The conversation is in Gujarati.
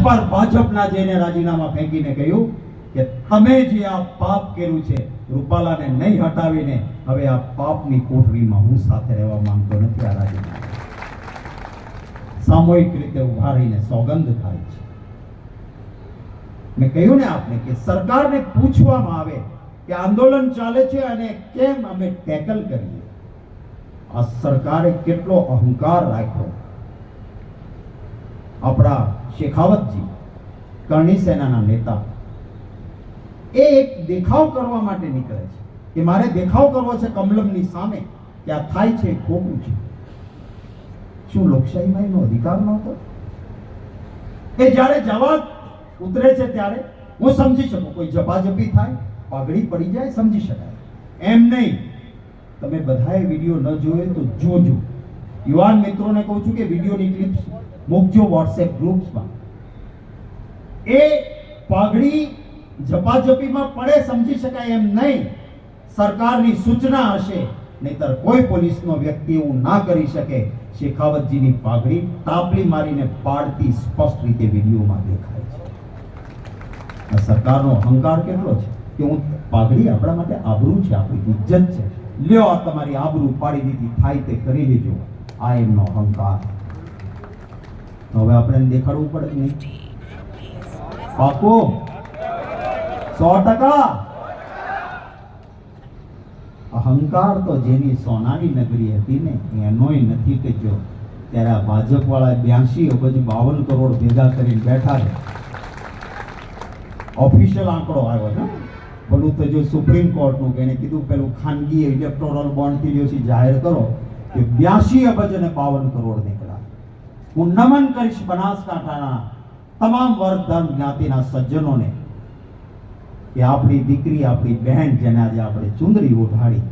પર ભાજપના જઈને રાજીનામા ફેંકીને કહ્યું કે તમે જે આ પાપ કર્યું છે રૂપાલાને નહીં હટાવીને હવે આ પાપની કોઠડીમાં હું સાથે રહેવા માંગતો નથી. આ રાજીનામા સામૂહિક રીતે ઉભા રહીને સોગંદ થાય છે. મેં કહ્યું ને આપને કે સરકારને પૂછવામાં આવે કે આંદોલન ચાલે છે અને કેમ અમે ટેકલ કરીએ. આ સરકારે કેટલો અહંકાર રાખ્યો. આપણા શેખાવતજી કરણી સેનાના નેતા એ એક દેખાવ કરવા માટે નીકળે છે કે મારે દેખાવ કરવો છે કમલમની સામે કે આ થાય છે ખોટું છે. શું લોકશાહીમાં એનો અધિકાર નહોતો? એ જ્યારે જવા ઉતરે છે ત્યારે હું સમજી શકું કોઈ ઝપાઝપી થાય પાઘડી પડી જાય સમજી શકાય. એમ નહીં. તમે બધાએ વિડીયો ન જોયો તો જોજો. યુવાન મિત્રોને કહું છું કે વિડીયોની ક્લિપ્સ મૂકજો વોટ્સએપ ગ્રુપ્સમાં. એ પાઘડી ઝપાઝપીમાં પડે સમજી શકાય એમ નહીં. સરકારની સૂચના હશે, નહીતર કોઈ પોલીસનો વ્યક્તિ એવું ના કરી શકે. શેખાવતજીની પાઘડી તાપલી મારીને પાડતી સ્પષ્ટ રીતે વિડીયોમાં દેખાય છે. આ સરકારનો અહંકાર કેટલો છે કે હું પાઘડી આપણા માટે આબરૂ છે, આપણી ઇજ્જત છે. લ્યો આ તમારી આબરૂ પાડી દીધી, થાય તે કરી લેજો. આ એમનો અહંકાર. હવે આપણે દેખાડવું પડે નહીં. પાકો 100%. અહંકાર તો જેની સોનાની નગરી હતી ને એનોય નથી કે જો ત્યારે આ ભાજપ વાળા 82 અબજ 52 કરોડ ભેગા કરીને બેઠા છે. ઓફિશિયલ આંકડો આવ્યો છે. ભલું તો જો સુપ્રીમ કોર્ટનું કે એને કીધું પેલું ખાનગી ઇલેક્ટોરલ બોન્ડ થી જાહેર કરો કે 82 અબજ અને 52 કરોડ નીકળ્યા. હું નમન કરીશ બનાસકાંઠાના તમામ વર્ગ ધર્મ જ્ઞાતિના સજ્જનોને કે આપણી દીકરી આપણી બહેન જેને આજે આપણે ચુંદડી ઓઢાડી